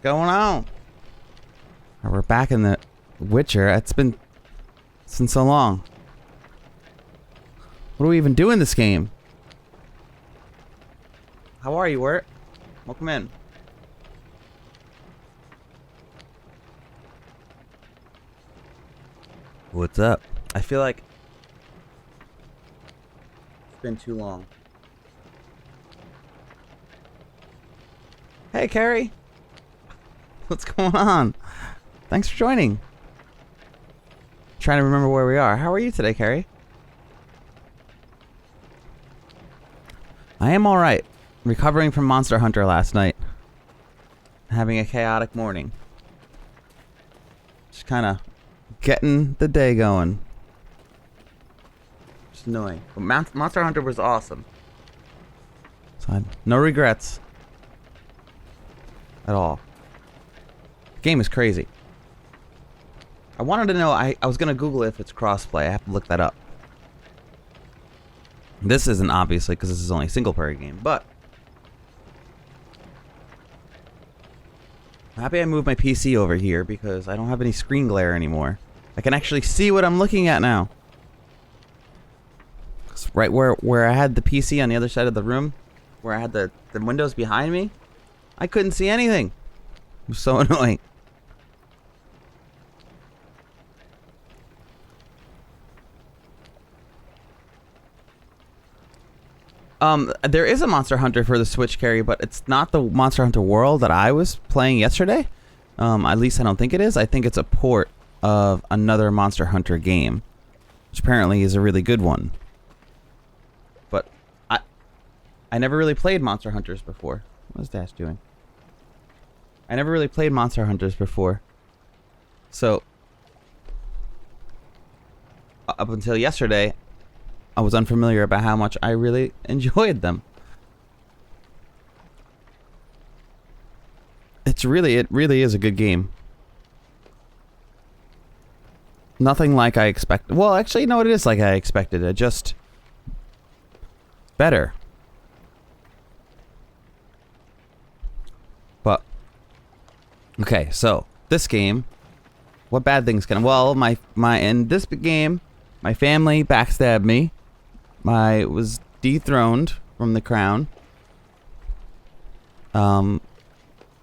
going on? We're back in the Witcher. It's been since so long. What do we even do in this game? How are you, Wirt? Welcome in. What's up? I feel like it's been too long. Hey, Carrie. What's going on? Thanks for joining. Trying to remember where we are. How are you today, Carrie? I am alright. Recovering from Monster Hunter last night. Having a chaotic morning. Just kind of getting the day going. Just annoying. But Monster Hunter was awesome. So no regrets. At all. The game is crazy. I wanted to know, I was going to Google if it's crossplay. I have to look that up. This isn't, obviously, because this is only a single-player game, but I'm happy I moved my PC over here because I don't have any screen glare anymore. I can actually see what I'm looking at now. 'Cause right where I had the PC on the other side of the room, where I had the windows behind me, I couldn't see anything. It was so annoying. There is a Monster Hunter for the Switch, Carrie, but it's not the Monster Hunter World that I was playing yesterday. At least I don't think it is. I think it's a port of another Monster Hunter game, which apparently is a really good one. But I never really played Monster Hunters before. What is Dash doing? I never really played Monster Hunters before. So, up until yesterday, I was unfamiliar about how much I really enjoyed them. It really is a good game. Nothing like I expected. Well, actually, no, it is like I expected. It just better. But okay, so this game, what bad things can? Well, my in this game, my family backstabbed me. I was dethroned from the crown. My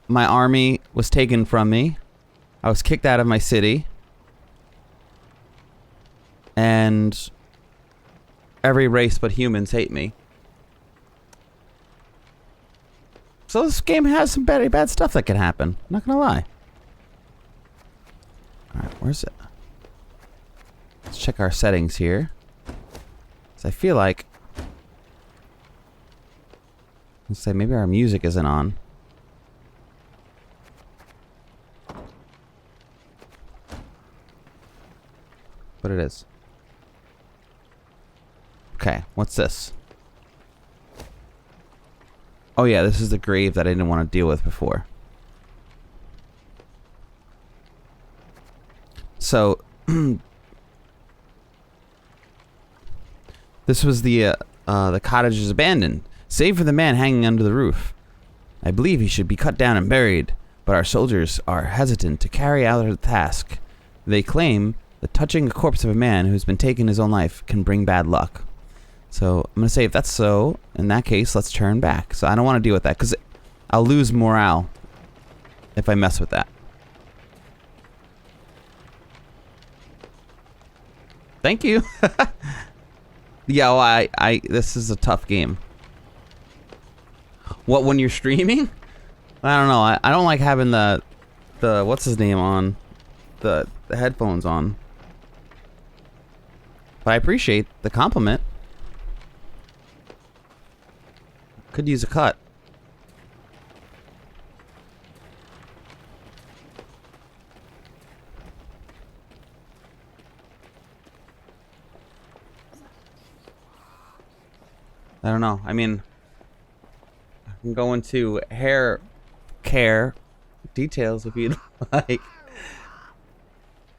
army was taken from me. I was kicked out of my city. And every race but humans hate me. So this game has some very bad stuff that can happen. Not gonna lie. Alright, where's it? Let's check our settings here. I feel like, let's say maybe our music isn't on. But it is. Okay, what's this? Oh yeah, this is the grave that I didn't want to deal with before. So this was the cottage is abandoned, save for the man hanging under the roof. I believe he should be cut down and buried, but our soldiers are hesitant to carry out their task. They claim that touching the corpse of a man who's been taking his own life can bring bad luck. So I'm going to say if that's so, in that case, let's turn back. So I don't want to deal with that, because I'll lose morale if I mess with that. Thank you. Yeah, well, this is a tough game. What, when you're streaming? I don't know. I don't like having the what's his name on, the headphones on. But I appreciate the compliment. Could use a cut. I don't know. I mean, I can go into hair care details if you'd like.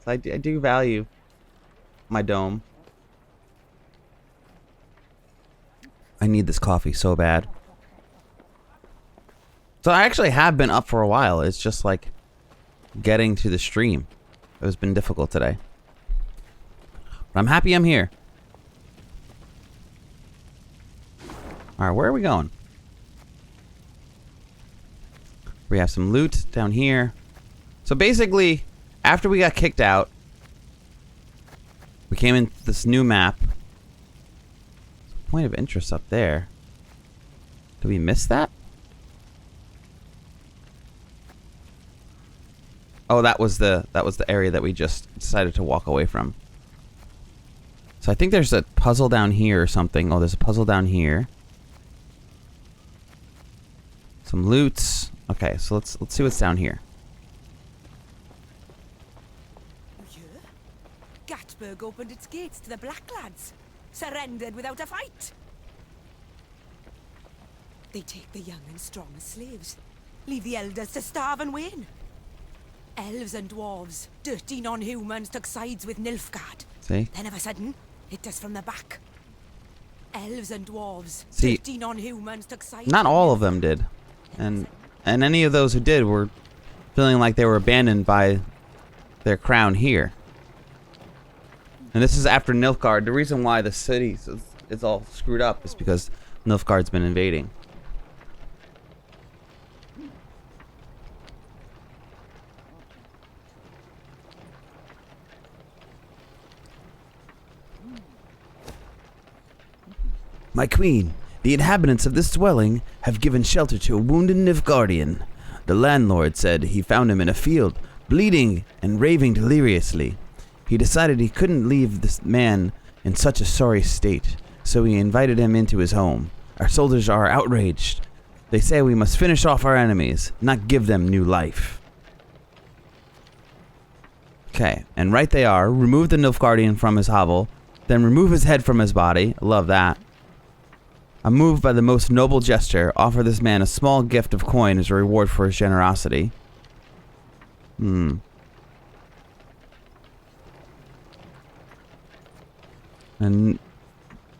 So I do value my dome. I need this coffee so bad. So I actually have been up for a while. It's just like getting to the stream. It has been difficult today. But I'm happy I'm here. Alright, where are we going? We have some loot down here. So basically, after we got kicked out, we came into this new map. Point of interest up there. Did we miss that? Oh, that was the area that we just decided to walk away from. So I think there's a puzzle down here or something. Oh, there's a puzzle down here. Some loots. Okay, so let's see what's down here. Gatberg opened its gates to the Black Lads. Surrendered without a fight. They take the young and strong as slaves. Leave the elders to starve and wane. Elves and dwarves, dirty non-humans, took sides with Nilfgaard. See? Then of a sudden, hit us from the back. Elves and dwarves, See, dirty non-humans, took sides. not all of them did. And any of those who did were feeling like they were abandoned by their crown here. And this is after Nilfgaard. The reason why the city is all screwed up is because Nilfgaard's been invading. My queen, the inhabitants of this dwelling have given shelter to a wounded Nilfgaardian. The landlord said he found him in a field, bleeding and raving deliriously. He decided he couldn't leave this man in such a sorry state, so he invited him into his home. Our soldiers are outraged. They say we must finish off our enemies, not give them new life. Okay, and right they are. Remove the Nilfgaardian from his hovel, then remove his head from his body. Love that. I'm moved by the most noble gesture. Offer this man a small gift of coin as a reward for his generosity. And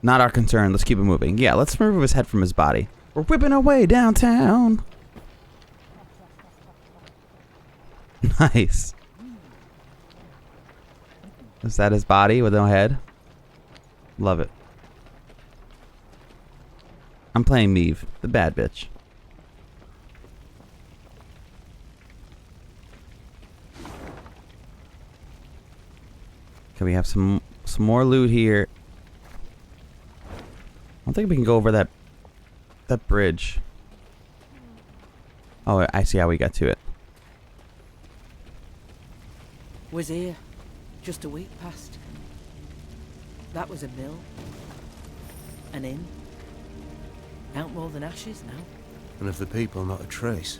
not our concern. Let's keep it moving. Yeah, let's remove his head from his body. We're whipping our way downtown. Nice. Is that his body with no head? Love it. I'm playing Meve, the bad bitch. Okay, we have some more loot here. I don't think we can go over that bridge. Oh, I see how we got to it. Was here just a week past. That was a mill. An inn. Out more than ashes now. And of the people, not a trace.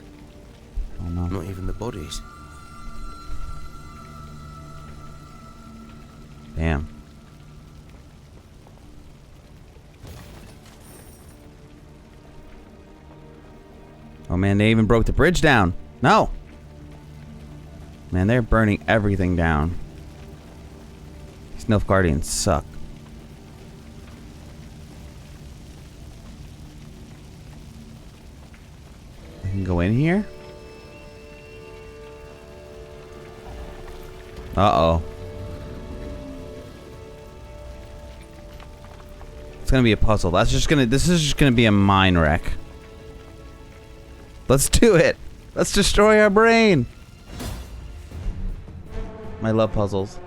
Oh no. Not even the bodies. Damn. Oh man, they even broke the bridge down. No! Man, they're burning everything down. These Nilfgaardians suck. I can go in here? Uh-oh. It's gonna be a puzzle. This is just gonna be a mine wreck. Let's do it. Let's destroy our brain. I love puzzles.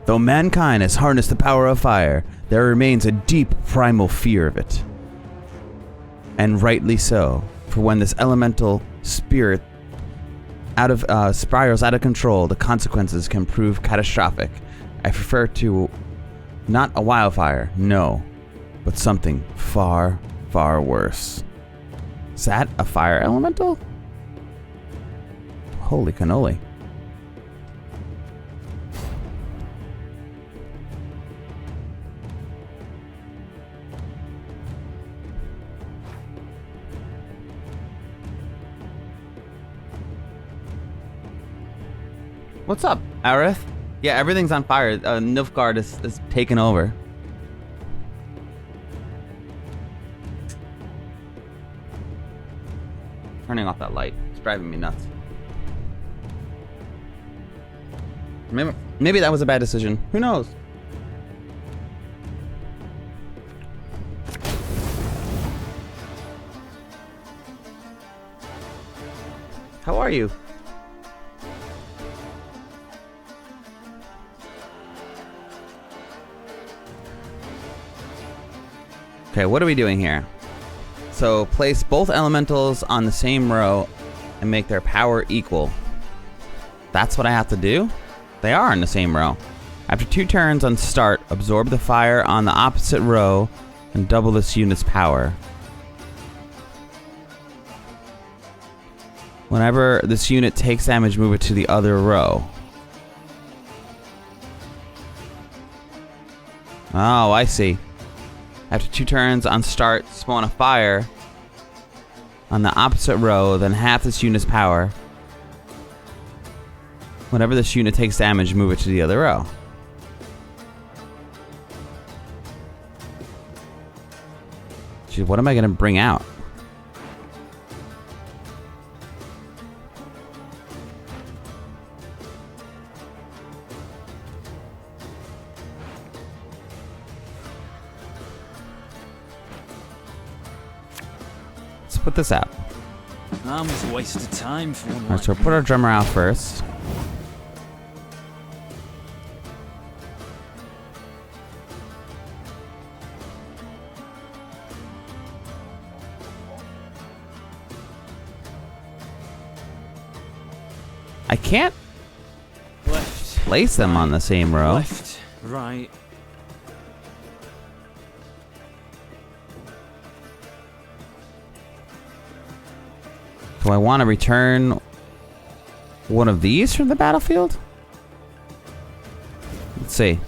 Though mankind has harnessed the power of fire, there remains a deep primal fear of it. And rightly so, for when this elemental spirit spirals out of control, the consequences can prove catastrophic. I prefer to not a wildfire, no, but something far, far worse. Is that a fire elemental? Holy cannoli. What's up, Aerith? Yeah, everything's on fire. Nilfgaard is taken over. turning off that light. It's driving me nuts. Maybe that was a bad decision. Who knows? How are you? Okay, what are we doing here? So place both elementals on the same row and make their power equal. That's what I have to do? They are in the same row. After 2 turns on start, absorb the fire on the opposite row and double this unit's power. Whenever this unit takes damage, move it to the other row. Oh, I see. After 2 turns on start, spawn a fire on the opposite row, then half this unit's power. Whenever this unit takes damage, move it to the other row. Gee, what am I going to bring out? Let's put this out. Almost a waste of time for one. Alright, so we'll put our drummer out first. I can't Left, place them on the same row. left, right. Do I want to return one of these from the battlefield? Let's see.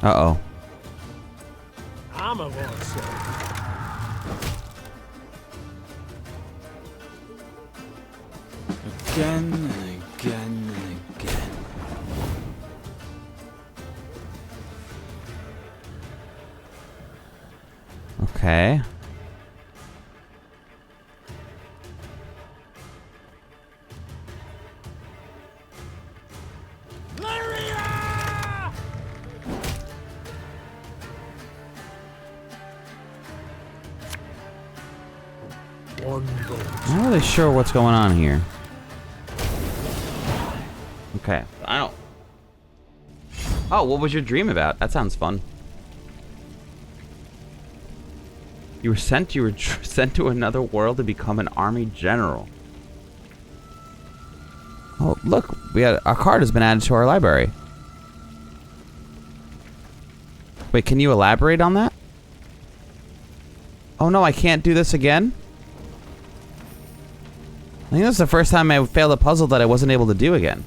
Uh-oh. I'm a monster. Again and again and again. Okay. I'm not really sure what's going on here. Okay, I don't... Oh, what was your dream about? That sounds fun. You were sent to another world to become an army general. Oh, look, our card has been added to our library. Wait, can you elaborate on that? Oh no, I can't do this again? I think that's the first time I failed a puzzle that I wasn't able to do again.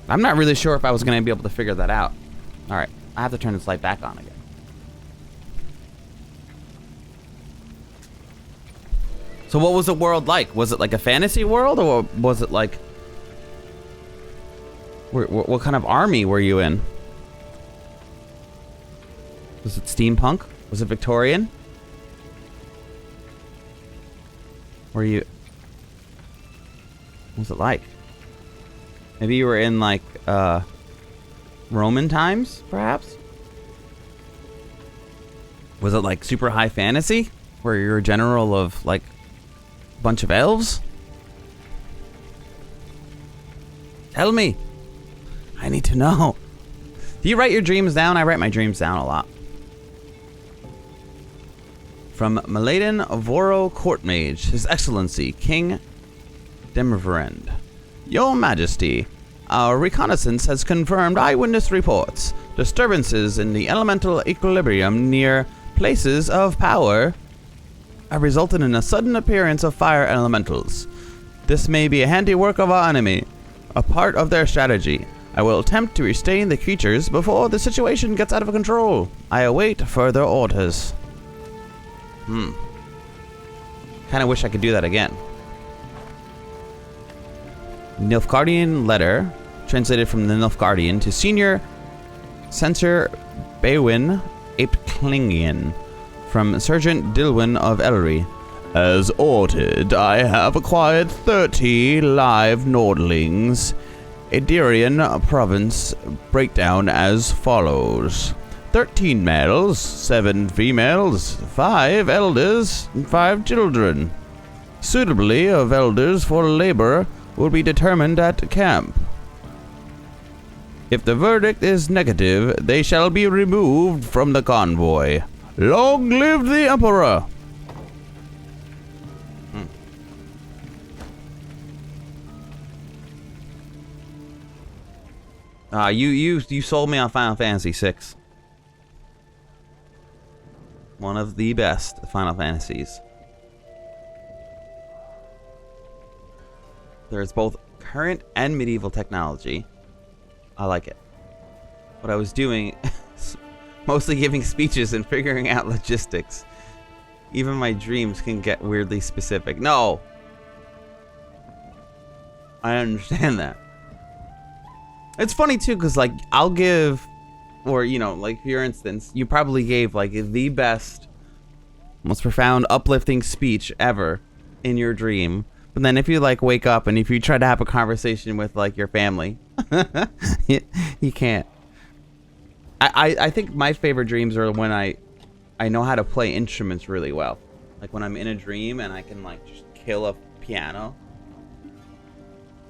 I'm not really sure if I was going to be able to figure that out. Alright, I have to turn this light back on again. So what was the world like? Was it like a fantasy world, or was it like... What kind of army were you in? Was it steampunk? Was it Victorian? Were you... What was it like? Maybe you were in like Roman times, perhaps? Was it like super high fantasy? Where you're a general of like a bunch of elves? Tell me. I need to know. Do you write your dreams down? I write my dreams down a lot. From Maladin Voro Court Mage, His Excellency, King Demerverend. Your Majesty, our reconnaissance has confirmed eyewitness reports. Disturbances in the elemental equilibrium near places of power have resulted in a sudden appearance of fire elementals. This may be a handiwork of our enemy, a part of their strategy. I will attempt to restrain the creatures before the situation gets out of control. I await further orders. Kinda wish I could do that again. Nilfgaardian letter, translated from the Nilfgaardian to Senior Censor Bewin Apeklingian, from Sergeant Dilwyn of Ellery. As ordered, I have acquired 30 live Nordlings. Adirian province breakdown as follows: 13 males, 7 females, 5 elders, and 5 children. Suitably of elders for labor will be determined at camp. If the verdict is negative, they shall be removed from the convoy. Long live the Emperor! You sold me on Final Fantasy VI. One of the best Final Fantasies. There's both current and medieval technology. I like it. What I was doing is mostly giving speeches and figuring out logistics. Even my dreams can get weirdly specific. No! I understand that. It's funny too, because like I'll give, or you know, like for your instance, you probably gave like the best, most profound, uplifting speech ever in your dream. But then if you like wake up and if you try to have a conversation with like your family, you can't. I think my favorite dreams are when I know how to play instruments really well. Like when I'm in a dream and I can like just kill a piano.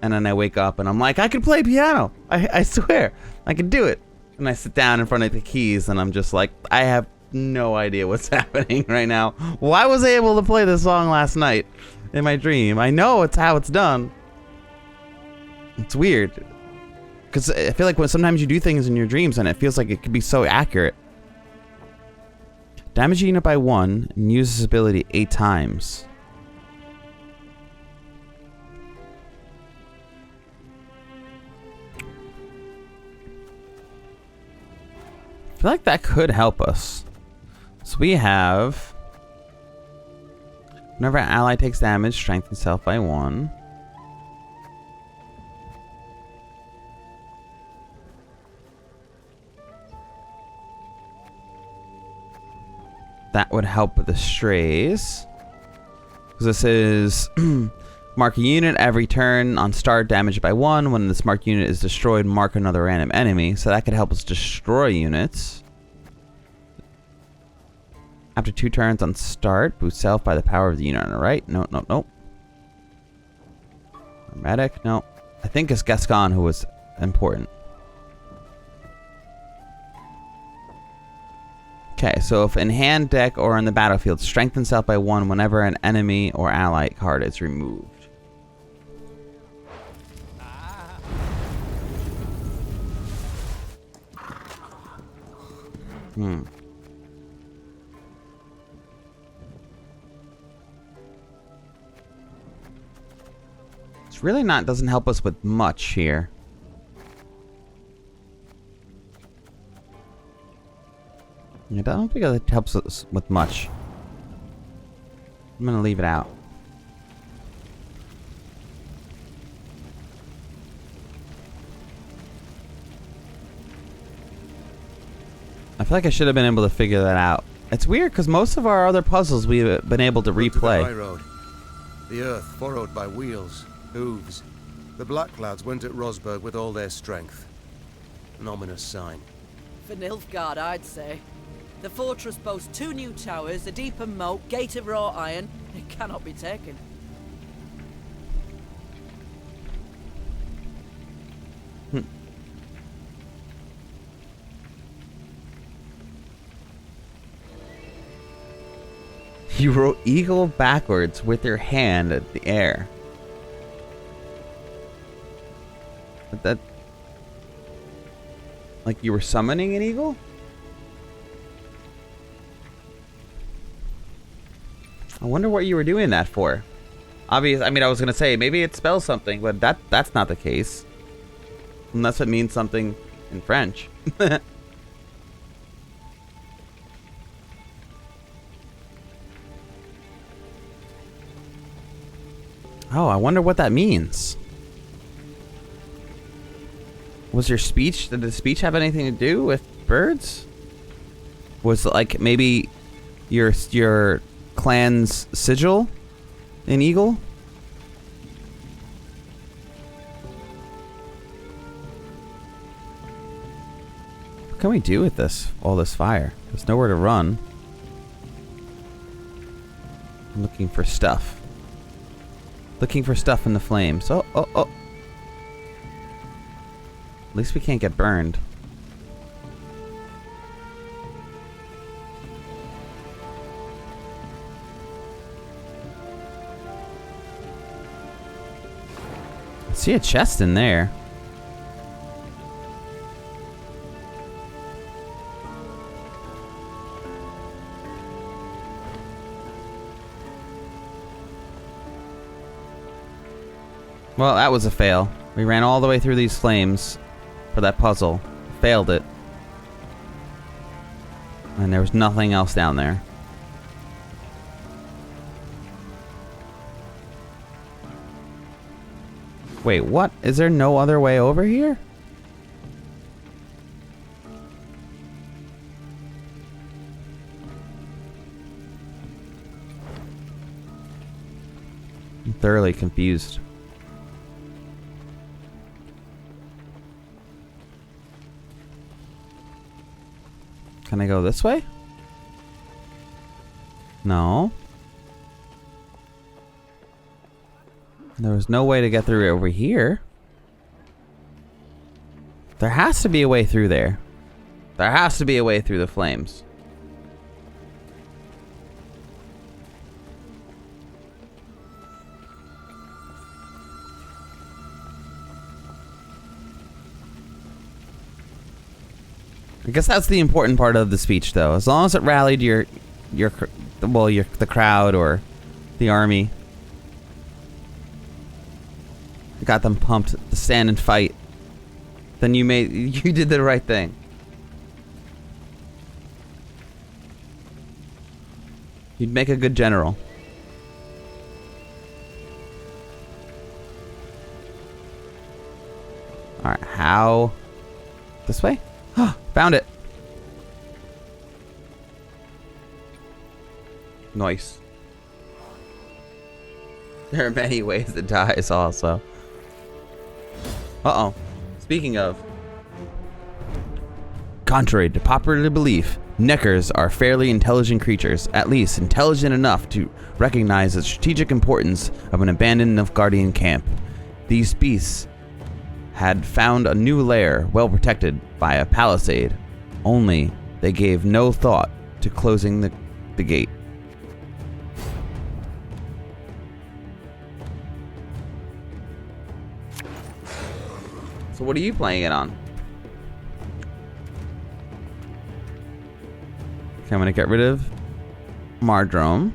And then I wake up and I'm like, I can play piano. I swear, I can do it. And I sit down in front of the keys and I'm just like, I have no idea what's happening right now. Why was I able to play this song last night in my dream? I know it's how it's done. It's weird. Because I feel like when sometimes you do things in your dreams and it feels like it could be so accurate. Damage a unit by 1 and use this ability 8 times. I feel like that could help us. So we have, whenever an ally takes damage, strengthen self by 1. That would help with the strays. Because this is mark a unit every turn on start, damaged by 1. When this marked unit is destroyed, mark another random enemy. So that could help us destroy units. After 2 turns on start, boost self by the power of the unit on the right. No. Medic, no. I think it's Gascon who was important. Okay, so if in hand, deck, or on the battlefield, strengthen self by 1 whenever an enemy or ally card is removed. It's really not, doesn't help us with much here. I don't think it helps us with much. I'm gonna leave it out. I feel like I should have been able to figure that out. It's weird because most of our other puzzles we've been able to replay. The high road. The earth furrowed by wheels, hooves. The Black Clouds went at Rosberg with all their strength. An ominous sign. For Nilfgaard, I'd say. The fortress boasts 2 new towers, a deeper moat, gate of wrought iron. It cannot be taken. You wrote eagle backwards with your hand at the air. But that... like you were summoning an eagle? I wonder what you were doing that for. Obviously, I mean, I was gonna say maybe it spells something, but that's not the case. Unless it means something in French. Oh, I wonder what that means. Was your speech? Did the speech have anything to do with birds? Was like maybe your clan's sigil an eagle? What can we do with this? All this fire. There's nowhere to run. I'm looking for stuff. Looking for stuff in the flames. Oh. At least we can't get burned. I see a chest in there. Well, that was a fail. We ran all the way through these flames for that puzzle. Failed it. And there was nothing else down there. Wait, what? Is there no other way over here? I'm thoroughly confused. Can I go this way? No. There was no way to get through over here. There has to be a way through there. There has to be a way through the flames. I guess that's the important part of the speech, though. As long as it rallied the crowd or the army, got them pumped to stand and fight, then you did the right thing. You'd make a good general. All right, how? This way? Found it. Nice. There are many ways to die also. Uh-oh. Speaking of. Contrary to popular belief, Neckers are fairly intelligent creatures, at least intelligent enough to recognize the strategic importance of an abandoned Nilfgaardian camp. These beasts had found a new lair well protected by a palisade, only they gave no thought to closing the gate. So what are you playing it on? Okay, I'm gonna get rid of Mardrome.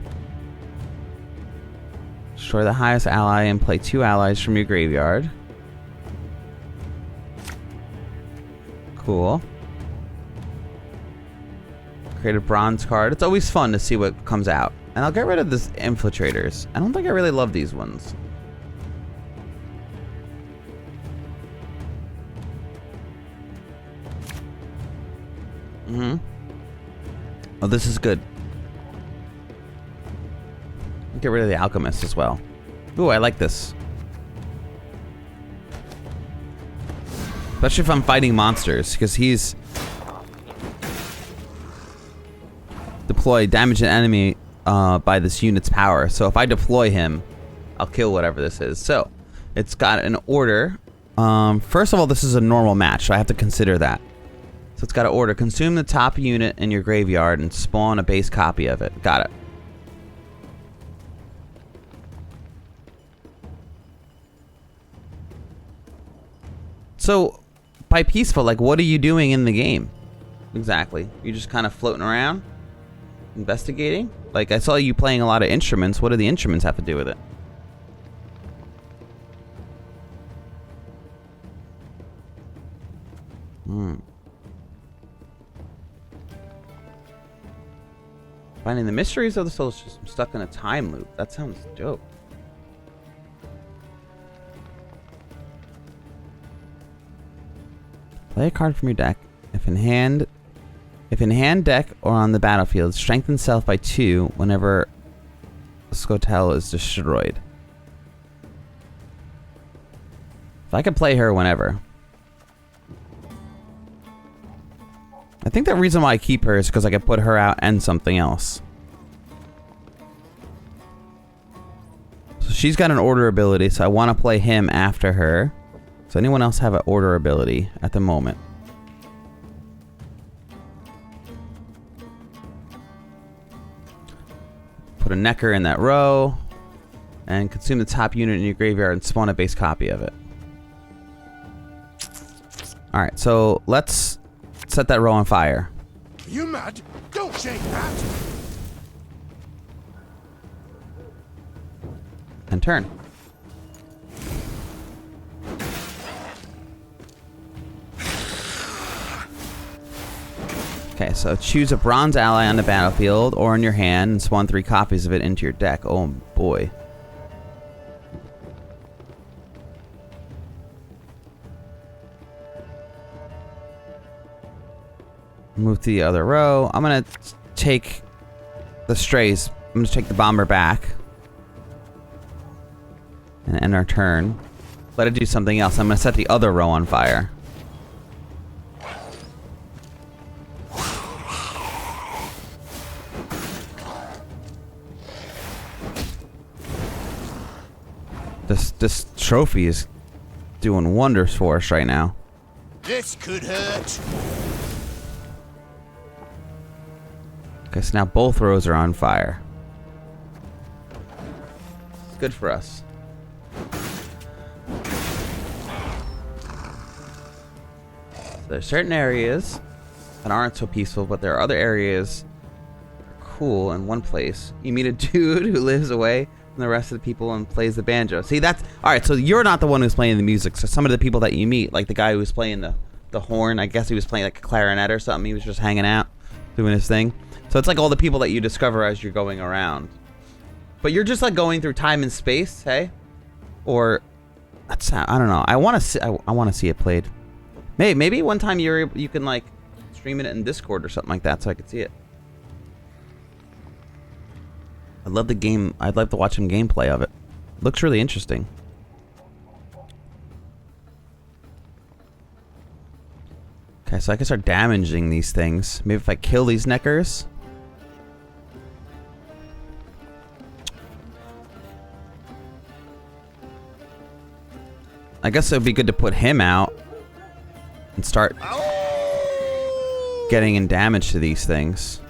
Destroy the highest ally and play 2 allies from your graveyard. Cool. Create a bronze card. It's always fun to see what comes out. And I'll get rid of this infiltrators. I don't think I really love these ones. Oh, this is good. Get rid of the alchemist as well. Ooh, I like this. Especially if I'm fighting monsters, because he's deploy damage an enemy by this unit's power. So if I deploy him, I'll kill whatever this is. So it's got an order. First of all, this is a normal match, so I have to consider that. So it's got an order. Consume the top unit in your graveyard and spawn a base copy of it. Got it. So, by peaceful, like, what are you doing in the game? Exactly. You're just kind of floating around? Investigating? Like, I saw you playing a lot of instruments. What do the instruments have to do with it? Finding the mysteries of the soul system stuck in a time loop. That sounds dope. Play a card from your deck. If in hand, deck, or on the battlefield, strengthen self by 2 whenever Skotel is destroyed. If I could play her whenever. I think the reason why I keep her is because I could put her out and something else. So she's got an order ability, so I want to play him after her. Does anyone else have an order ability at the moment? Put a Necker in that row. And consume the top unit in your graveyard and spawn a base copy of it. Alright, so let's set that row on fire. Are you mad? Don't shake that! And turn. Okay, so choose a bronze ally on the battlefield or in your hand and spawn 3 copies of it into your deck. Oh boy. Move to the other row. I'm gonna take the strays. I'm gonna take the bomber back. And end our turn. Let it do something else. I'm gonna set the other row on fire. This trophy is doing wonders for us right now. This could hurt. Okay, so now both rows are on fire. It's good for us. So there's certain areas that aren't so peaceful, but there are other areas that are cool in one place. You meet a dude who lives away from the rest of the people and plays the banjo. See, that's... Alright, so you're not the one who's playing the music. So some of the people that you meet, like the guy who was playing the horn, I guess he was playing like a clarinet or something. He was just hanging out, doing his thing. So it's like all the people that you discover as you're going around. But you're just like going through time and space, hey? Or that's, I don't know. I want to see it played. Maybe one time you can like stream it in Discord or something like that so I could see it. I love the game. I'd like to watch some gameplay of it. Looks really interesting. Okay, so I can start damaging these things. Maybe if I kill these Neckers. I guess it would be good to put him out and start getting in damage to these things.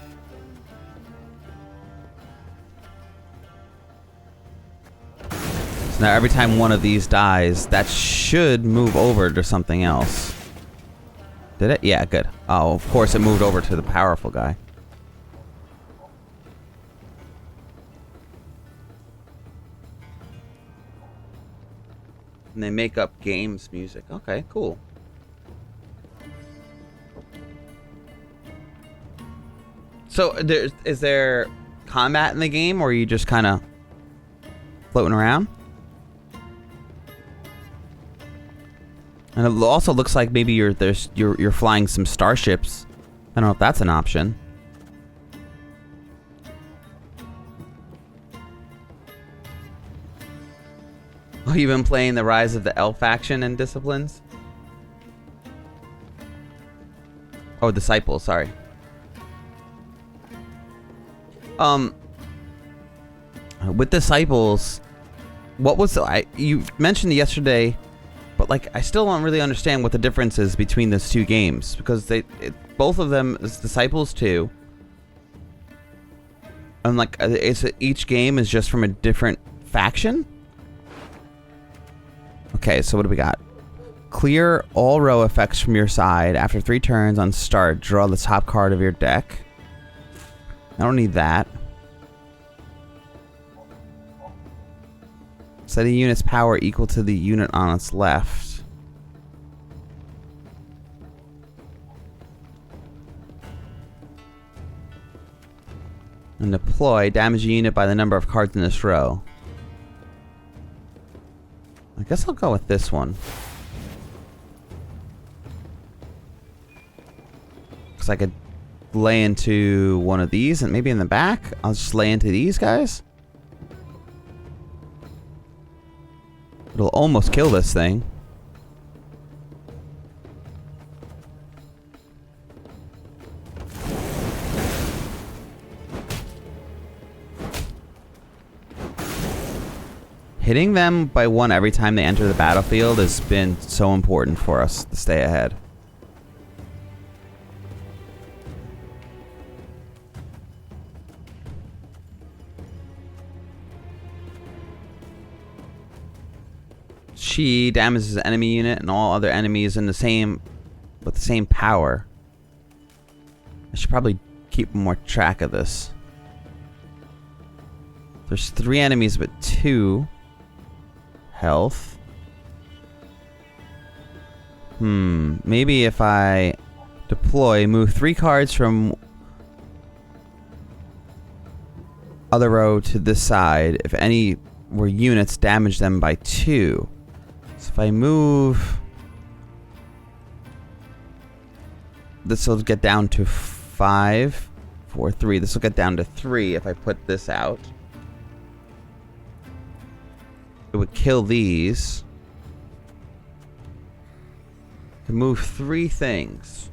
So now every time one of these dies, that should move over to something else. Did it? Yeah, good. Oh, of course it moved over to the powerful guy. And they make up games music. Okay, cool. So, is there combat in the game, or are you just kind of floating around? And it also looks like maybe you're flying some starships. I don't know if that's an option. Oh, you've been playing the Rise of the Elf faction and Disciplines? Oh, Disciples, sorry. With Disciples, what was you mentioned yesterday, but like I still don't really understand what the difference is between those two games, because both of them is Disciples 2. And like each game is just from a different faction? Okay, so what do we got? Clear all row effects from your side. After 3 turns on start, draw the top card of your deck. I don't need that. Set a unit's power equal to the unit on its left. And deploy. Damage a unit by the number of cards in this row. I guess I'll go with this one. Because I could lay into one of these and maybe in the back. I'll just lay into these guys. It'll almost kill this thing. Hitting them by one every time they enter the battlefield has been so important for us to stay ahead. She damages an enemy unit and all other enemies in the same with the same power. I should probably keep more track of this. There's 3 enemies with 2 health. Maybe if I deploy, move 3 cards from other row to this side. If any were units, damage them by 2. So if I move, this will get down to 5, 4, 3. This will get down to 3 if I put this out. It would kill these. To move 3 things.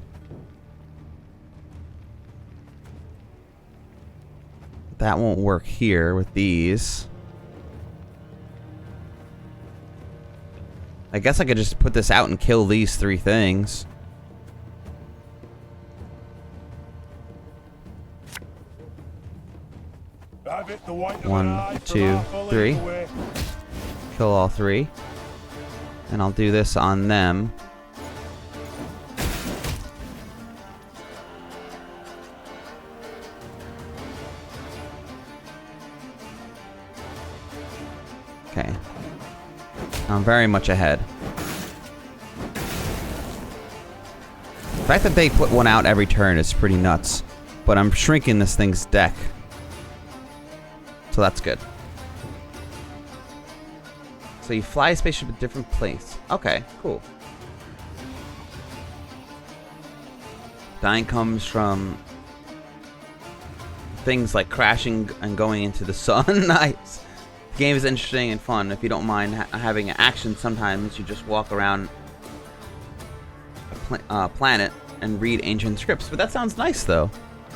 That won't work here with these. I guess I could just put this out and kill these 3 things. One, 2, 3. Kill all 3. And I'll do this on them. Okay. I'm very much ahead. The fact that they put one out every turn is pretty nuts. But I'm shrinking this thing's deck. So that's good. So you fly a spaceship at a different place. Okay, cool. Dying comes from things like crashing and going into the sun. Nice. The game is interesting and fun. If you don't mind having action, sometimes you just walk around a planet and read ancient scripts. But that sounds nice, though.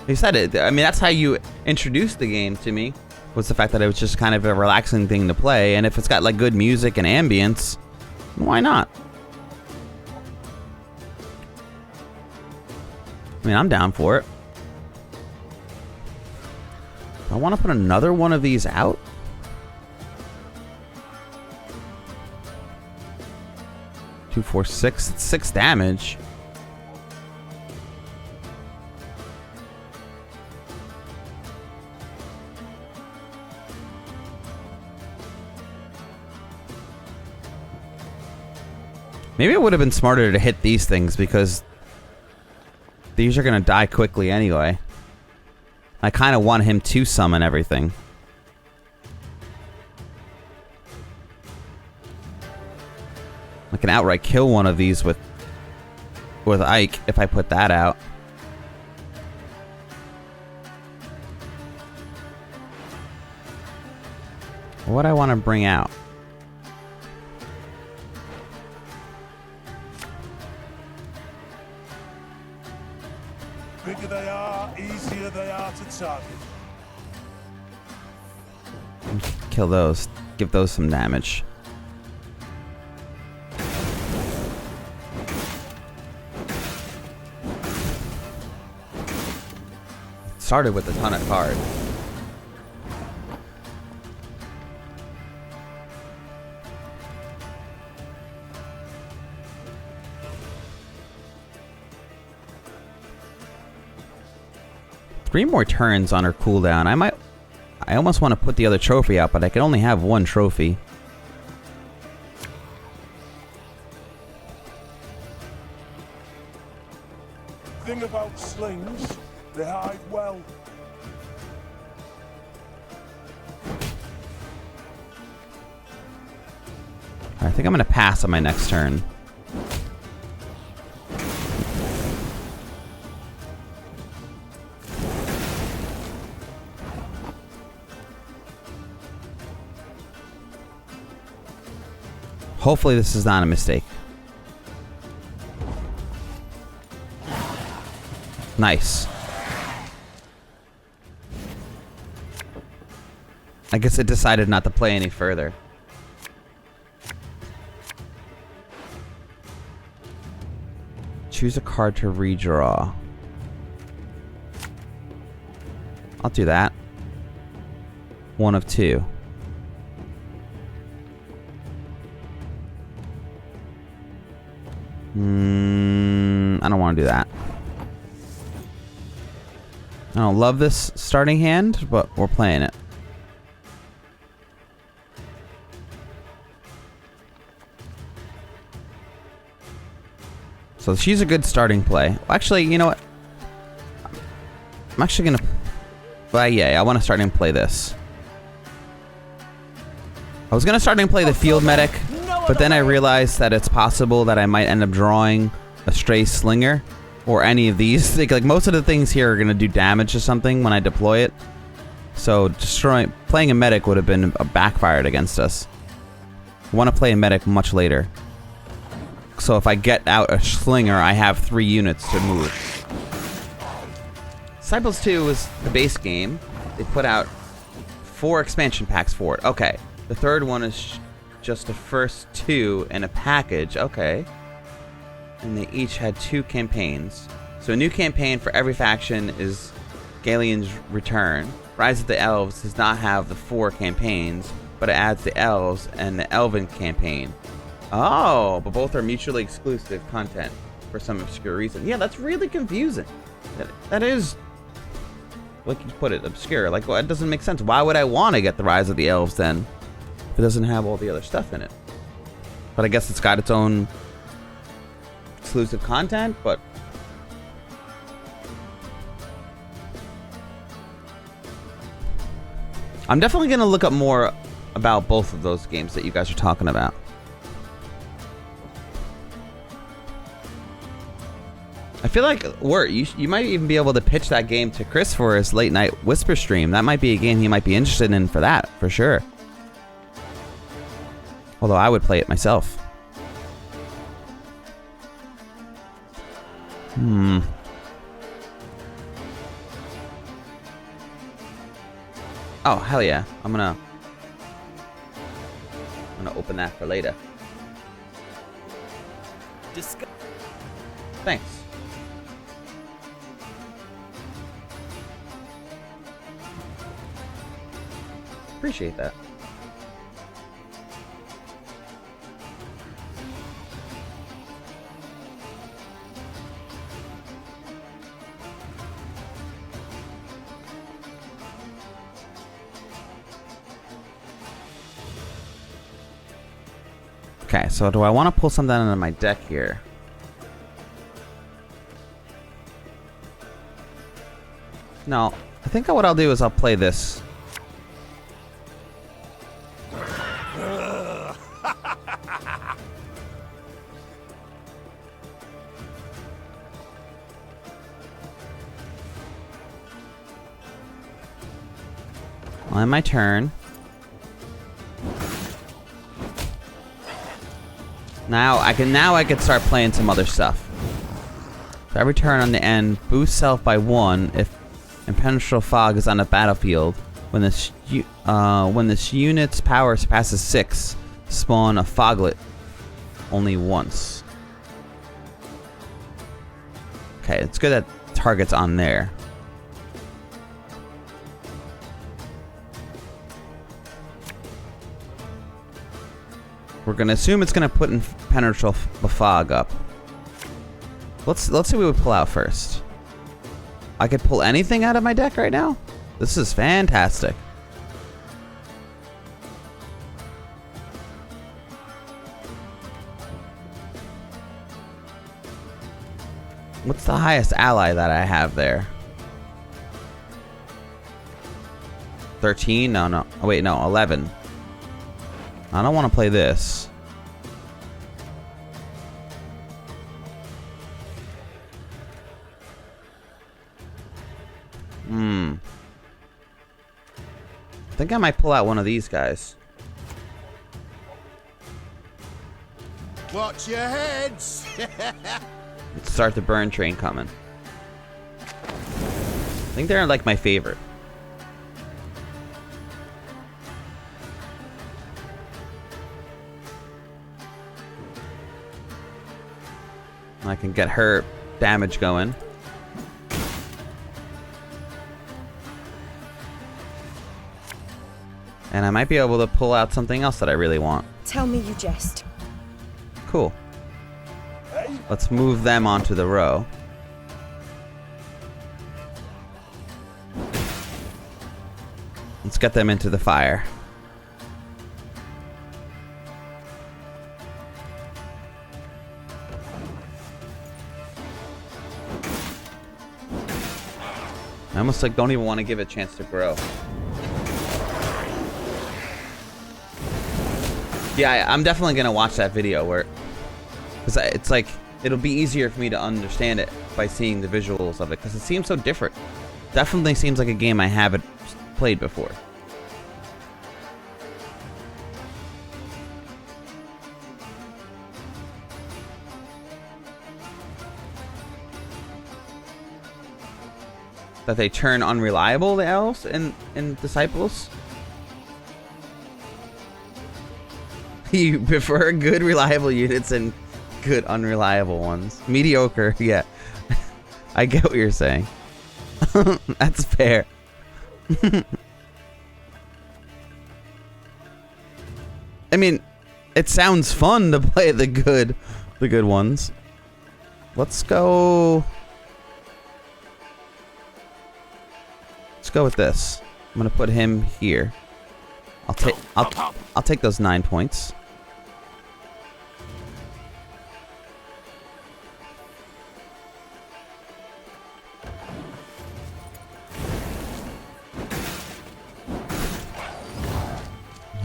You said it. I mean, that's how you introduced the game to me. Was the fact that it was just kind of a relaxing thing to play, and if it's got like good music and ambience, why not? I mean, I'm down for it. I want to put another one of these out. Two, 4, 6. It's 6 damage. Maybe it would have been smarter to hit these things because these are going to die quickly anyway. I kind of want him to summon everything. I can outright kill one of these with Ike if I put that out. What do I want to bring out? Bigger they are, easier they are to target. Kill those. Give those some damage. Started with a ton of cards. Three more turns on her cooldown. I almost want to put the other trophy out, but I can only have 1 trophy. Thing about slings, they hide well. I think I'm going to pass on my next turn. Hopefully this is not a mistake. Nice. I guess it decided not to play any further. Choose a card to redraw. I'll do that. One of two. I don't want to do that. I don't love this starting hand, but we're playing it. So she's a good starting play. Actually, you know what? I'm actually gonna... But yeah, I want to start and play this. I was gonna start and play the field medic, but then I realized that it's possible that I might end up drawing a stray slinger or any of these. Like most of the things here are gonna do damage to something when I deploy it. So playing a medic would have been backfired against us. I want to play a medic much later. So if I get out a slinger, I have 3 units to move. Disciples 2 was the base game. They put out 4 expansion packs for it. Okay. The third one is just the first 2 in a package. Okay. And they each had 2 campaigns. So a new campaign for every faction is Galeon's Return. Rise of the Elves does not have the 4 campaigns, but it adds the Elves and the Elven campaign. Oh, but both are mutually exclusive content for some obscure reason. Yeah, that's really confusing. That is, like you put it, obscure. Like, well, it doesn't make sense. Why would I want to get the Rise of the Elves then if it doesn't have all the other stuff in it? But I guess it's got its own exclusive content, but... I'm definitely going to look up more about both of those games that you guys are talking about. I feel like you might even be able to pitch that game to Chris for his late night Whisper stream. That might be a game he might be interested in for that, for sure. Although I would play it myself. Oh, hell yeah. I'm gonna open that for later. Thanks. Appreciate that. Okay, so do I want to pull something out of my deck here? No, I think what I'll do is I'll play this. On my turn. Now I can start playing some other stuff. So every turn on the end, boost self by 1 if impenetrable fog is on the battlefield. When this unit's power surpasses 6, spawn a foglet only once. Okay, it's good that target's on there. We're gonna assume it's gonna put impenetrable fog up. Let's see what we pull out first. I could pull anything out of my deck right now? This is fantastic. What's the highest ally that I have there? 13? No. Oh, wait, no, 11. I don't want to play this. I think I might pull out one of these guys. Watch your heads! Let's start the burn train coming. I think they're like my favorite. I can get her damage going. And I might be able to pull out something else that I really want. Tell me you jest. Cool. Let's move them onto the row. Let's get them into the fire. I almost like don't even want to give it a chance to grow. Yeah, I'm definitely gonna watch that video where, because it's like it'll be easier for me to understand it by seeing the visuals of it, because it seems so different. Definitely seems like a game I haven't played before. That they turn unreliable, the elves and disciples. You prefer good reliable units and good unreliable ones. Mediocre, yeah. I get what you're saying. That's fair. I mean, it sounds fun to play the good ones. Let's go. Let's go with this. I'm gonna put him here. I'll take those 9 points.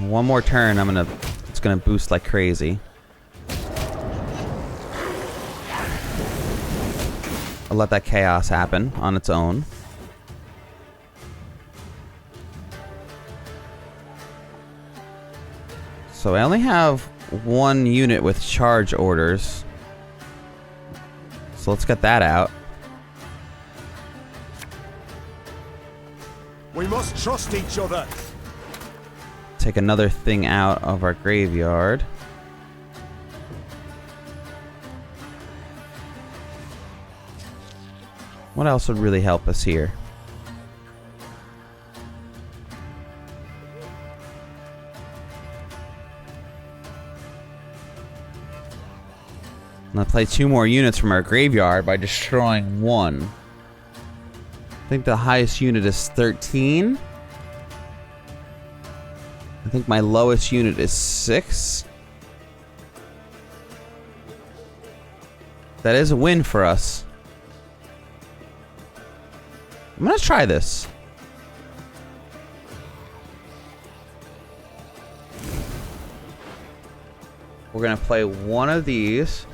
One more turn, it's gonna boost like crazy. I'll let that chaos happen on its own. So I only have one unit with charge orders. So let's get that out. We must trust each other. Take another thing out of our graveyard. What else would really help us here? I'm gonna play 2 more units from our graveyard by destroying 1. I think the highest unit is 13. I think my lowest unit is 6. That is a win for us. I'm gonna try this. We're gonna play one of these.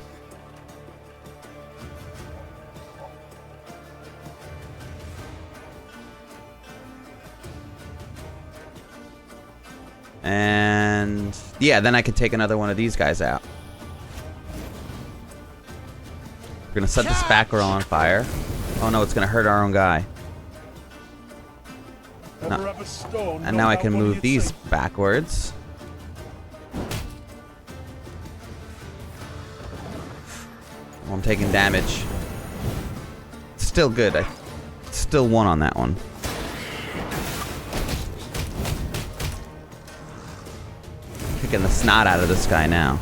And yeah, then I can take another one of these guys out. We're gonna set this back row on fire. Oh no, it's gonna hurt our own guy. No. And now I can move these backwards. Oh, I'm taking damage. It's still good. I still won on that one. Kicking the snot out of this guy now.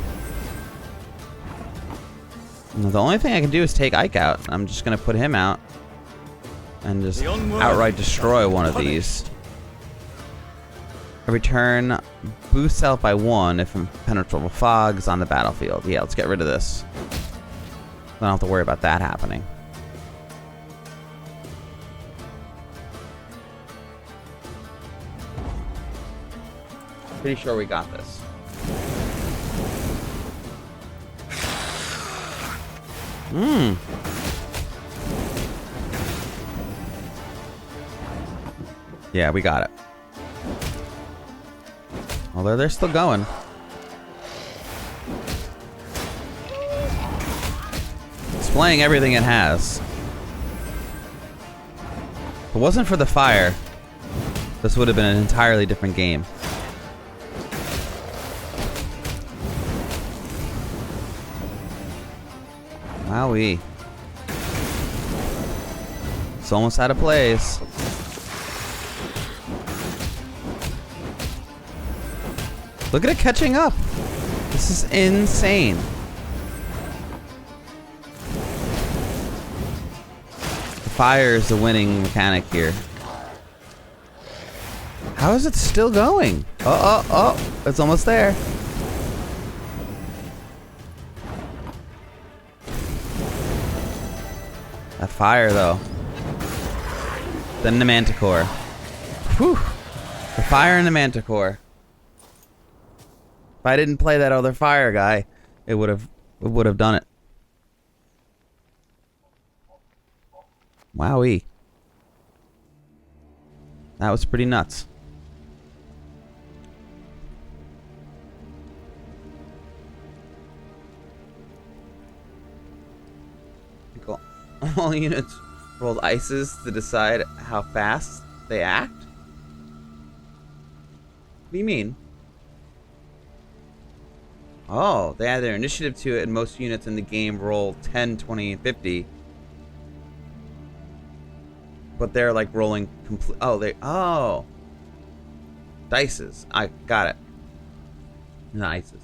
And the only thing I can do is take Ike out. I'm just gonna put him out and just outright destroy one of these. Every turn, boost health by 1 if impenetrable fog's on the battlefield. Yeah, let's get rid of this. I don't have to worry about that happening. Pretty sure we got this. Yeah, we got it. Although they're still going. playing everything it has. If it wasn't for the fire, this would have been an entirely different game. Wowee. It's almost out of place. Look at it catching up. This is insane. The fire is the winning mechanic here. How is it still going? Oh, it's almost there. That fire, though. Then the manticore. Whew. The fire and the manticore. If I didn't play that other fire guy, it would have done it. Wowee. That was pretty nuts. Cool. All units rolled ices to decide how fast they act? What do you mean? Oh, they add their initiative to it, and most units in the game roll 10, 20, and 50. But they're like rolling complete. Oh. Dices. I got it. Nices.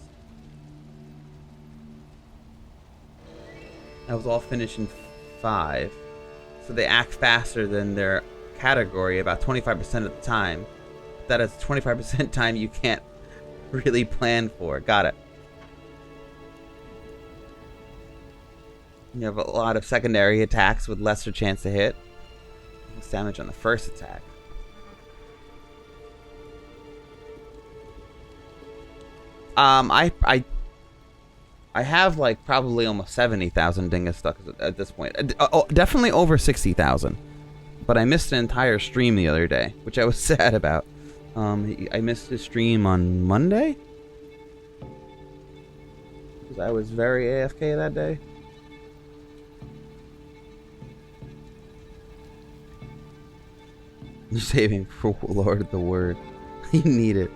That was all finished in 5. So they act faster than their category about 25% of the time. That is 25% time you can't really plan for. Got it. You have a lot of secondary attacks with lesser chance to hit. Less damage on the first attack. I have like probably almost 70,000 dingus stuck at this point. Definitely over 60,000. But I missed an entire stream the other day, which I was sad about. I missed a stream on Monday because I was very AFK that day. You're saving for Lord of the Word. You need it.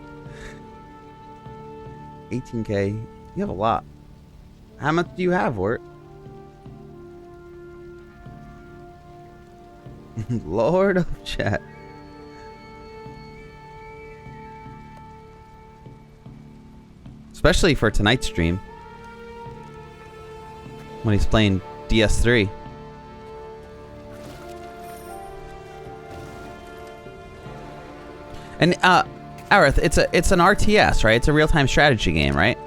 18k. You have a lot. How much do you have, Wort? Lord of Chat. Especially for tonight's stream. When he's playing DS3. And Aerith, it's an RTS, right? It's a real-time strategy game, right?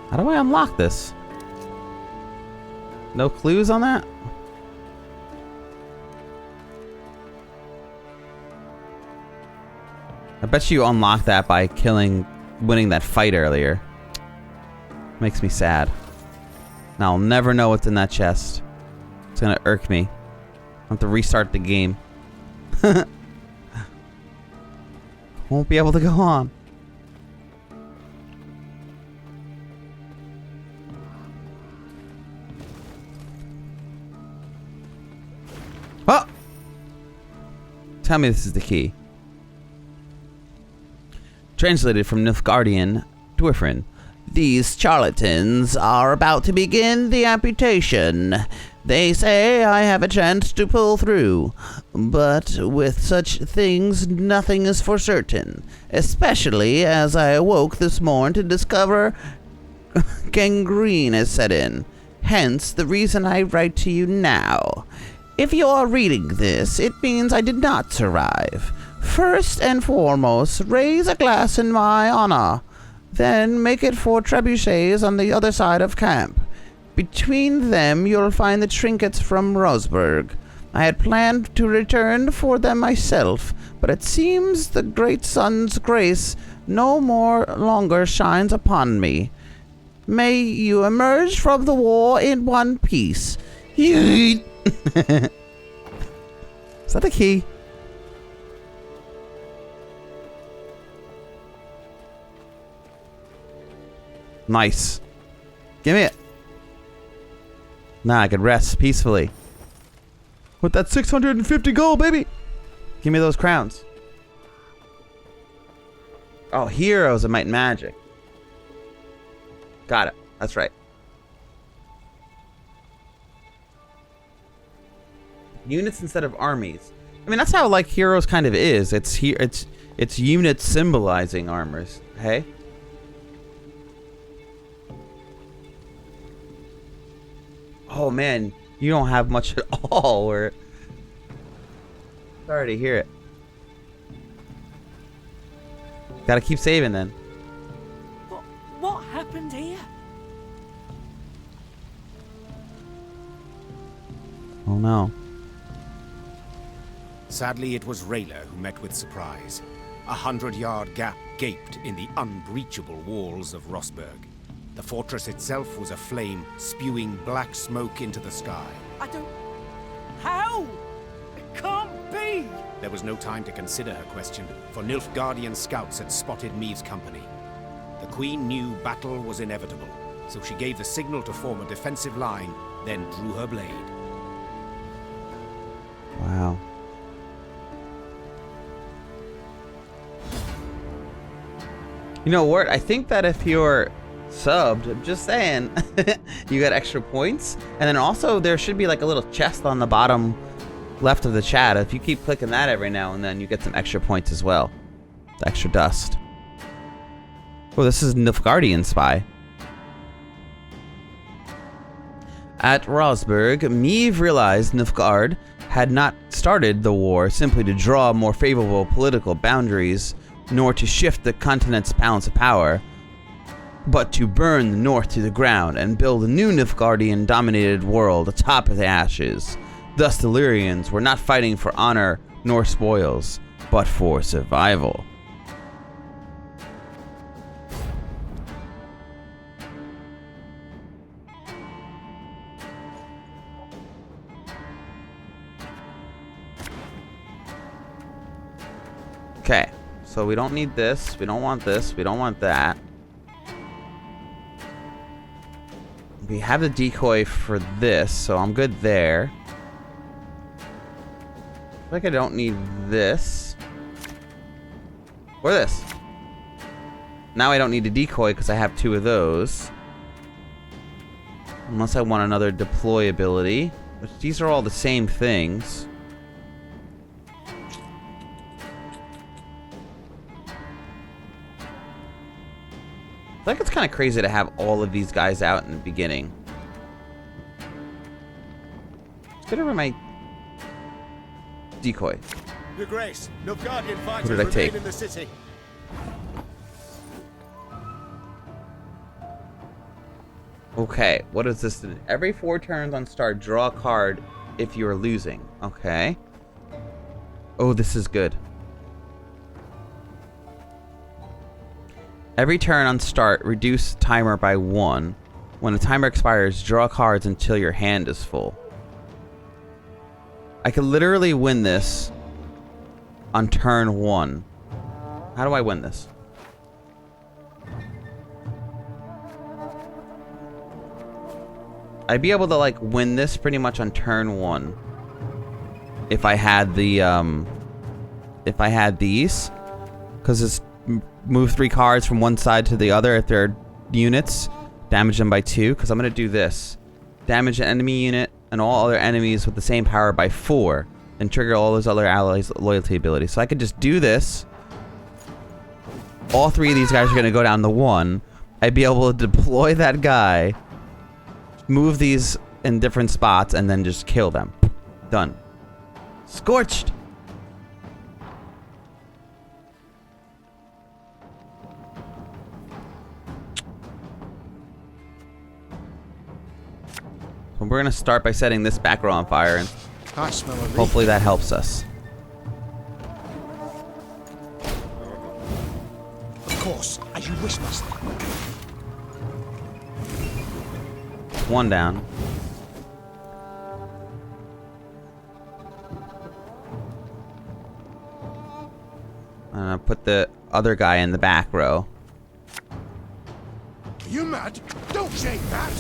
How do I unlock this? No clues on that? I bet you unlock that by winning that fight earlier. Makes me sad. Now I'll never know what's in that chest. It's gonna irk me. I'll have to restart the game. Won't be able to go on. Oh! Tell me this is the key. Translated from Nilfgaardian, Dwarfrin. These charlatans are about to begin the amputation. They say I have a chance to pull through, but with such things nothing is for certain, especially as I awoke this morn to discover gangrene has set in. Hence the reason I write to you now. If you are reading this, it means I did not survive. First and foremost, raise a glass in my honor. Then make it for trebuchets on the other side of camp. Between them, you'll find the trinkets from Rosberg. I had planned to return for them myself, but it seems the great sun's grace no more longer shines upon me. May you emerge from the war in one piece. Is that the key? Nice. Give me it. Now I can rest peacefully. With that 650 gold, baby! Give me those crowns. Oh, heroes of might and magic. Got it. That's right. Units instead of armies. I mean, that's how like heroes kind of is. It's units symbolizing armors. Hey. Oh man, you don't have much at all. Or sorry to hear it. Gotta keep saving then. What happened here? Oh no. Sadly, it was Rayla who met with surprise. 100-yard gap gaped in the unbreachable walls of Rosberg. The fortress itself was aflame, spewing black smoke into the sky. I don't... How? It can't be! There was no time to consider her question, for Nilfgaardian scouts had spotted Meve's company. The Queen knew battle was inevitable, so she gave the signal to form a defensive line, then drew her blade. Wow. You know, Wart, I think that if you're subbed, I'm just saying, you got extra points. And then also there should be like a little chest on the bottom left of the chat. If you keep clicking that every now and then, you get some extra points as well. The extra dust. Oh, this is Nilfgaardian Spy. At Rosberg, Meve realized Nilfgaard had not started the war simply to draw more favorable political boundaries, nor to shift the continent's balance of power, but to burn the north to the ground and build a new Nilfgaardian-dominated world atop of the ashes. Thus the Lyrians were not fighting for honor nor spoils, but for survival. Okay, so we don't need this, we don't want this, we don't want that. We have the decoy for this, so I'm good there. I feel like I don't need this. Or this. Now I don't need a decoy because I have 2 of those. Unless I want another deploy ability. Which these are all the same things. I think it's kind of crazy to have all of these guys out in the beginning. Let's get over my decoy. Your Grace, Nilfgaardian fighters What did I take? remain in the city. Okay, what is this? Every 4 turns on start, draw a card if you are losing. Okay. Oh, this is good. Every turn on start, reduce timer by 1. When the timer expires, draw cards until your hand is full. I could literally win this on turn 1. How do I win this? I'd be able to like win this pretty much on turn 1 if I had the if I had these, because it's move 3 cards from one side to the other if they're units, damage them by 2, because I'm going to do this. Damage an enemy unit and all other enemies with the same power by 4, and trigger all those other allies' loyalty abilities. So I could just do this. All 3 of these guys are going to go down to 1. I'd be able to deploy that guy, move these in different spots, and then just kill them. Done. Scorched! We're going to start by setting this back row on fire, and I smell a hopefully that helps us. Of course, as you wish, master. 1 down. I'm going to put the other guy in the back row. Are you mad? Don't shake that!